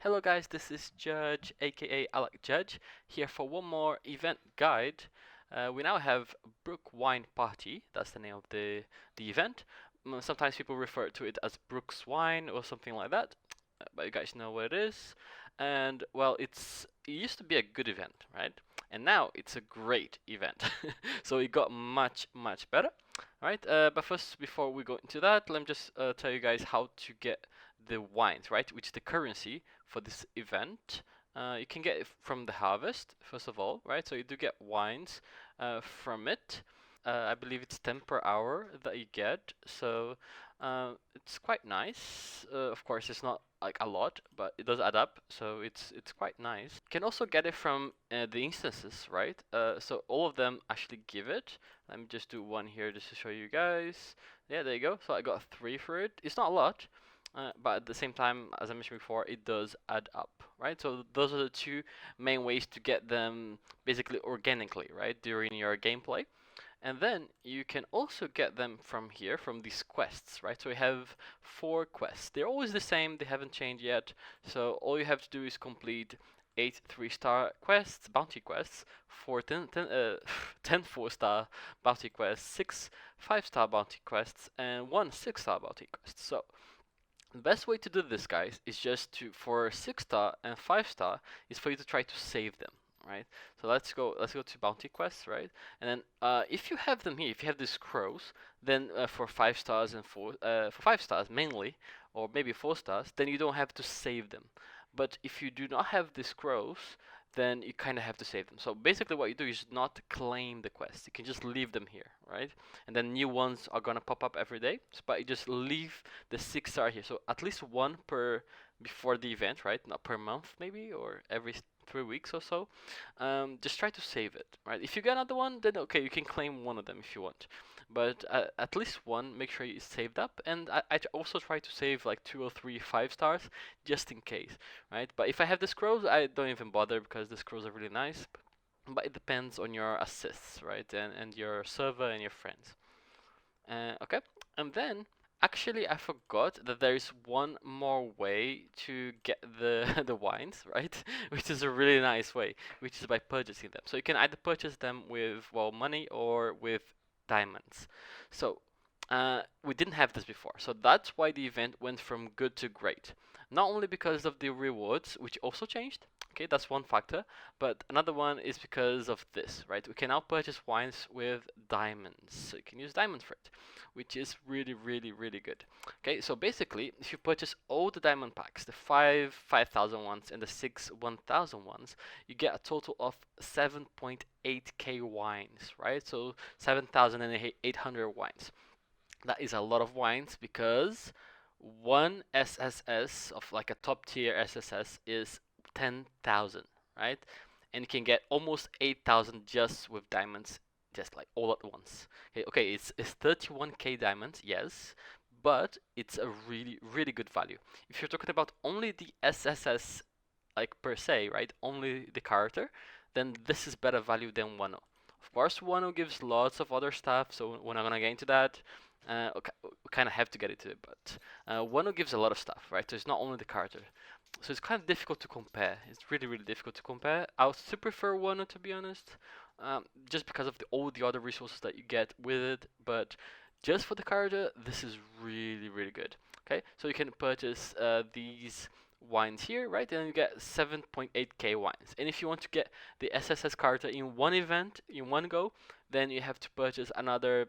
Hello guys, this is Judge, aka Alec Judge, here for one more event guide. We now have Brook Wine Party, that's the name of the event. Sometimes people refer to it as Brook's Wine or something like that, but you guys know what it is. And well, it used to be a good event, right? And now it's a great event. So it got much better, right? But first, before we go into that, let me just tell you guys how to get the wines, right? Which is the currency for this event. You can get it from the harvest, first of all, right? So you do get wines from it. I believe it's 10 per hour that you get, so it's quite nice. Of course, it's not like a lot, but it does add up, so it's quite nice. You can also get it from the instances, right? So all of them actually give it. Let me just do one here just to show you guys. Yeah, there you go. So I got 3 for it. It's not a lot, but at the same time, as I mentioned before, it does add up, right? So those are the two main ways to get them basically organically, right, during your gameplay. And then you can also get them from here, from these quests, right? So we have 4 quests. They're always the same, they haven't changed yet. So all you have to do is complete 8 3-star quests, bounty quests, 10 4-star bounty quests, 6 5-star bounty quests, and 1 6-star bounty quest. So the best way to do this, guys, is just to, for 6-star and 5-star, is for you to try to save them, right? So let's go to bounty quests, right? And then if you have them here, if you have these scrolls, then for 5 stars and for 5 stars mainly, or maybe 4 stars, then you don't have to save them. But if you do not have the scrolls, then you kind of have to save them. So basically what you do is not claim the quests. You can just leave them here, right? And then new ones are gonna pop up every day. But you just leave the 6-star here. So at least one per before the event, right? Not per month maybe, or every 3 weeks or so. Just try to save it, right? If you get another one, then okay, you can claim one of them if you want. But at least one, make sure it's saved up. And I also try to save like 2 or 3 5-stars just in case, right? But if I have the scrolls, I don't even bother because the scrolls are really nice. But it depends on your assists, right? And your server and your friends. Okay, and then actually I forgot that there is one more way to get the the wines, right? Which is a really nice way, which is by purchasing them. So you can either purchase them with, well, money or with diamonds. So we didn't have this before, so that's why the event went from good to great. Not only because of the rewards, which also changed. Okay, that's one factor, but another one is because of this, right? We can now purchase wines with diamonds, so you can use diamonds for it, which is really good. Okay, so basically, if you purchase all the diamond packs, the 5,000 ones and the 6 1,000 ones, you get a total of 7.8k wines, right? So 7,800 wines. That is a lot of wines because one SSS of like a top tier SSS is 10,000, right? And you can get almost 8,000 just with diamonds, just like all at once. Okay, it's 31k diamonds, yes, but it's a really good value. If you're talking about only the SSS, like per se, right? Only the character, then this is better value than Wano. Of course, Wano gives lots of other stuff, so we're not gonna get into that. Okay, we kind of have to get into it, but Wano gives a lot of stuff, right? So it's not only the character. So it's kind of difficult to compare. It's really difficult to compare. I would still prefer Wano, to be honest, just because of all the other resources that you get with it. But just for the character, this is really good. Okay, so you can purchase these wines here, right? And you get 7.8k wines. And if you want to get the SSS character in one event, in one go, then you have to purchase another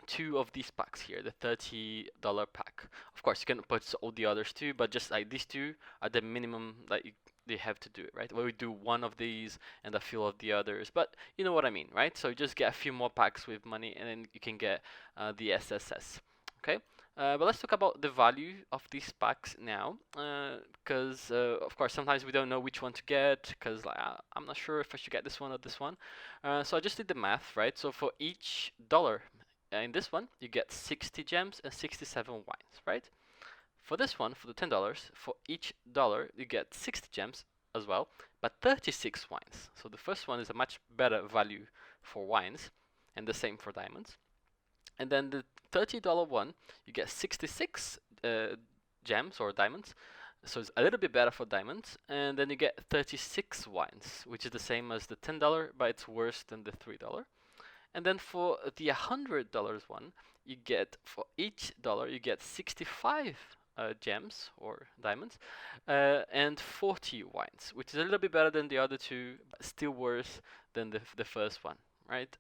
2 of these packs here, the $30 pack. Of course, you can purchase all the others too, but just like these 2 are the minimum that they have to do it, right? Where we do one of these and a few of the others, but you know what I mean, right? So just get a few more packs with money, and then you can get the SSS. Okay, but let's talk about the value of these packs now, because of course sometimes we don't know which one to get, because like, I'm not sure if I should get this one or this one. So I just did the math, right? So for each dollar in this one, you get 60 gems and 67 wines, right? For this one, for the $10, for each dollar, you get 60 gems as well, but 36 wines. So the first one is a much better value for wines, and the same for diamonds. And then the $30 one, you get 66 gems or diamonds, So it's a little bit better for diamonds. And then you get 36 wines, which is the same as the $10, but it's worse than the $3. And then for the $100 one, you get, for each dollar, you get 65 gems or diamonds and 40 wines, which is a little bit better than the other two, but still worse than the first one, right?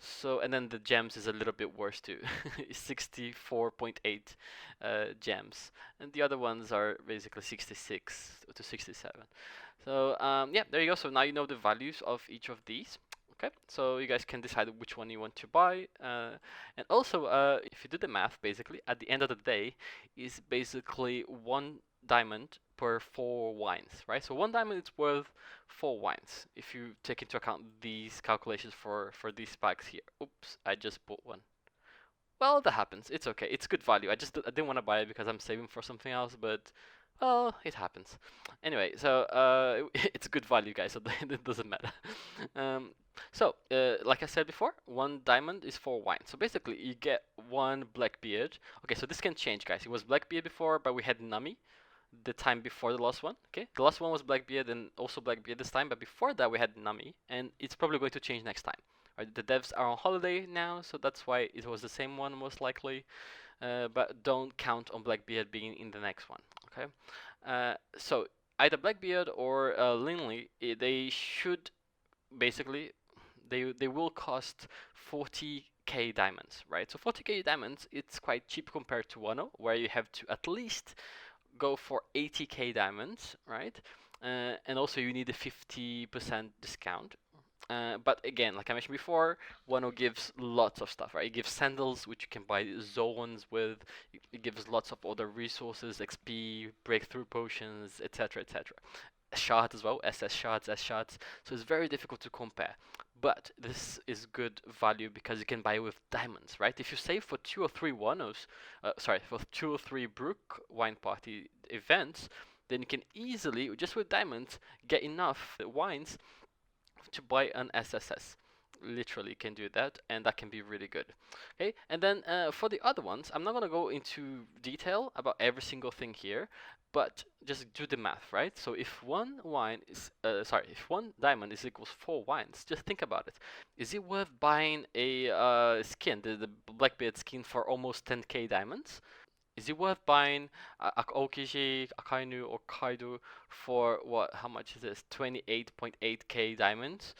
So, and then the gems is a little bit worse too, 64.8 gems, and the other ones are basically 66 to 67. So yeah, there you go. So now you know the values of each of these. Okay, so you guys can decide which one you want to buy, and also if you do the math, basically at the end of the day, is basically 1 diamond per 4 wines, right? So 1 diamond is worth 4 wines if you take into account these calculations for these packs here. Oops, I just bought one. Well, that happens. It's okay. It's good value. I didn't want to buy it because I'm saving for something else, but well, it happens. Anyway, so it's good value, guys. So it doesn't matter. Um, like I said before, 1 diamond is 4 wines. So basically, you get 1 Blackbeard. Okay, so this can change, guys. It was Blackbeard before, but we had Nami the time before the last one. Okay, the last one was Blackbeard and also Blackbeard this time, but before that we had Nami, and it's probably going to change next time. Right, the devs are on holiday now, so that's why it was the same one most likely. But don't count on Blackbeard being in the next one. Okay, so either Blackbeard or Linley, they should basically they will cost 40k diamonds, right? So 40k diamonds, it's quite cheap compared to Wano, where you have to at least go for 80k diamonds, right? And also you need a 50% discount. But again, like I mentioned before, Wano gives lots of stuff, right? It gives sandals, which you can buy zones with. It gives lots of other resources, XP, breakthrough potions, etc., etc. Shards as well, SS shards, S shards. So it's very difficult to compare. But this is good value because you can buy with diamonds, right? If you save for 2 or 3 Wanos, for 2 or 3 Brook Wine Party events, then you can easily, just with diamonds, get enough wines to buy an SSS. Literally can do that, and that can be really good. Okay, and then for the other ones, I'm not gonna go into detail about every single thing here, but just do the math, right? So if if 1 diamond is equals 4 wines, just think about it. Is it worth buying a skin, the Blackbeard skin, for almost 10k diamonds? Is it worth buying Aokiji, Akainu, or Kaido for what? How much is this? 28.8k diamonds.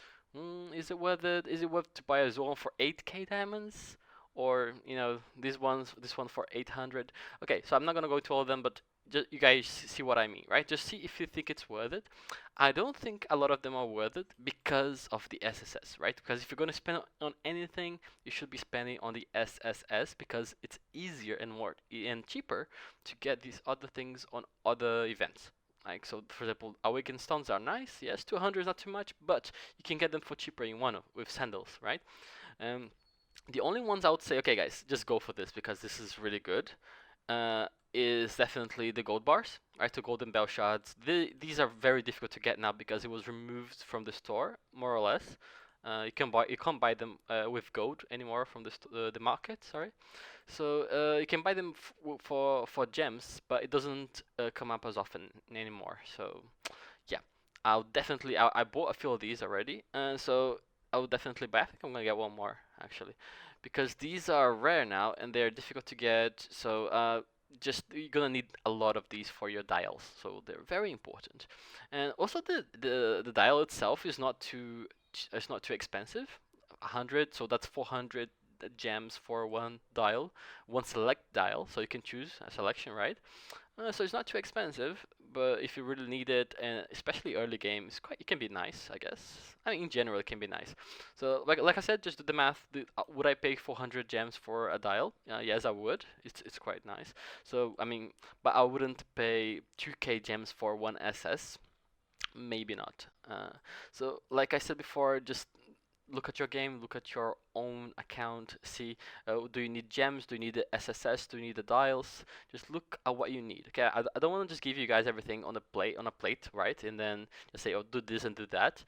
Is it worth it? Is it worth to buy a Zone for 8k diamonds? Or this one for 800. Okay, so I'm not gonna go to all of them, but just you guys see what I mean, right? Just see if you think it's worth it. I don't think a lot of them are worth it because of the SSS, right? Because if you're gonna spend on anything, you should be spending on the SSS because it's easier and more and cheaper to get these other things on other events. Like, so for example, awakened stones are nice. Yes, 200 is not too much, but you can get them for cheaper in Wano with sandals, right? Um, the only ones I would say, okay, guys, just go for this because this is really good. Is definitely the gold bars, right? The golden bell shards. These are very difficult to get now because it was removed from the store, more or less. You can't buy them with gold anymore from the market. Sorry, so you can buy them for gems, but it doesn't come up as often anymore. So yeah, I bought a few of these already, so I'll definitely buy. I think I'm gonna get one more actually, because these are rare now and they're difficult to get. So just you're gonna need a lot of these for your dials, so they're very important. And also the dial itself is not too it's not too expensive. 100, so that's 400 gems for one dial, one select dial. So you can choose a selection, right? So it's not too expensive, but if you really need it, and especially early game, it can be nice, I guess. I mean, in general, it can be nice. So, like I said, just do the math. Would I pay 400 gems for a dial? Yes, I would. It's quite nice. So, I mean, but I wouldn't pay 2k gems for one SS. Maybe not. So, like I said before, just look at your game, look at your own account, see do you need gems, do you need the SSS, do you need the dials? Just look at what you need. Okay, I don't want to just give you guys everything on a plate, right? And then just say, oh, do this and do that.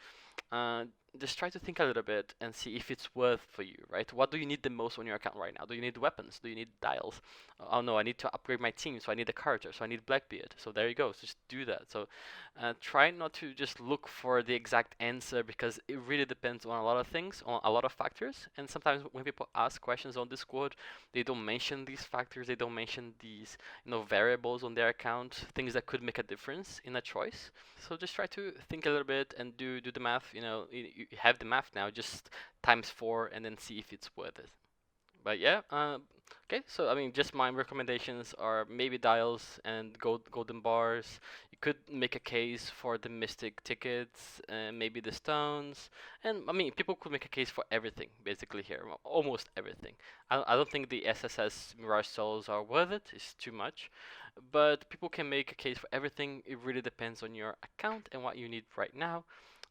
just try to think a little bit and see if it's worth for you, right? What do you need the most on your account right now? Do you need weapons? Do you need dials? Oh no, I need to upgrade my team, so I need a character, so I need Blackbeard. So there you go. So just do that. So try not to just look for the exact answer, because it really depends on a lot of things, on a lot of factors. And sometimes when people ask questions on Discord, they don't mention these factors. They don't mention these, variables on their account, things that could make a difference in a choice. So just try to think a little bit and do the math. You have the math now, just times 4 and then see if it's worth it. But yeah, okay. So I mean, just my recommendations are maybe dials and golden bars. You could make a case for the mystic tickets, and maybe the stones, and I mean, people could make a case for everything basically here, almost everything. I don't think the SSS Mirage Souls are worth it. It's too much, but people can make a case for everything. It really depends on your account and what you need right now.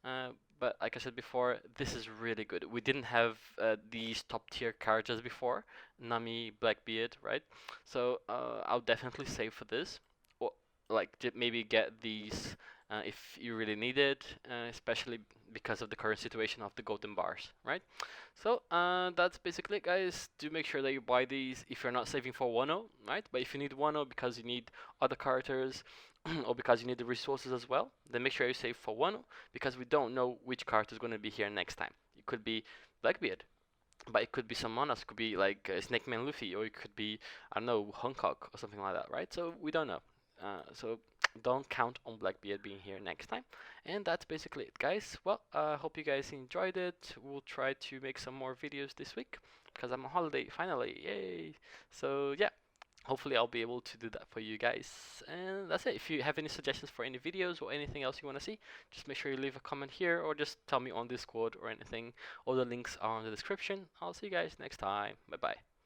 Uh, but like I said before, this is really good. We didn't have these top tier characters before, Nami, Blackbeard, right? So I'll definitely save for this, or like maybe get these if you really need it, especially because of the current situation of the golden bars, right? So that's basically it, guys. Do make sure that you buy these if you're not saving for 1.0, right? But if you need 1.0 because you need other characters or because you need the resources as well, then make sure you save for 1.0, because we don't know which character is going to be here next time. It could be Blackbeard, but it could be someone else. It could be like Snake Man Luffy, or it could be, I don't know, Hancock or something like that, right? So we don't know. So don't count on Blackbeard being here next time. And that's basically it, guys. Well, I hope you guys enjoyed it. We'll try to make some more videos this week because I'm on holiday finally. Yay! So yeah, hopefully I'll be able to do that for you guys. And that's it. If you have any suggestions for any videos or anything else you want to see, just make sure you leave a comment here or just tell me on Discord or anything. All the links are in the description. I'll see you guys next time. Bye bye.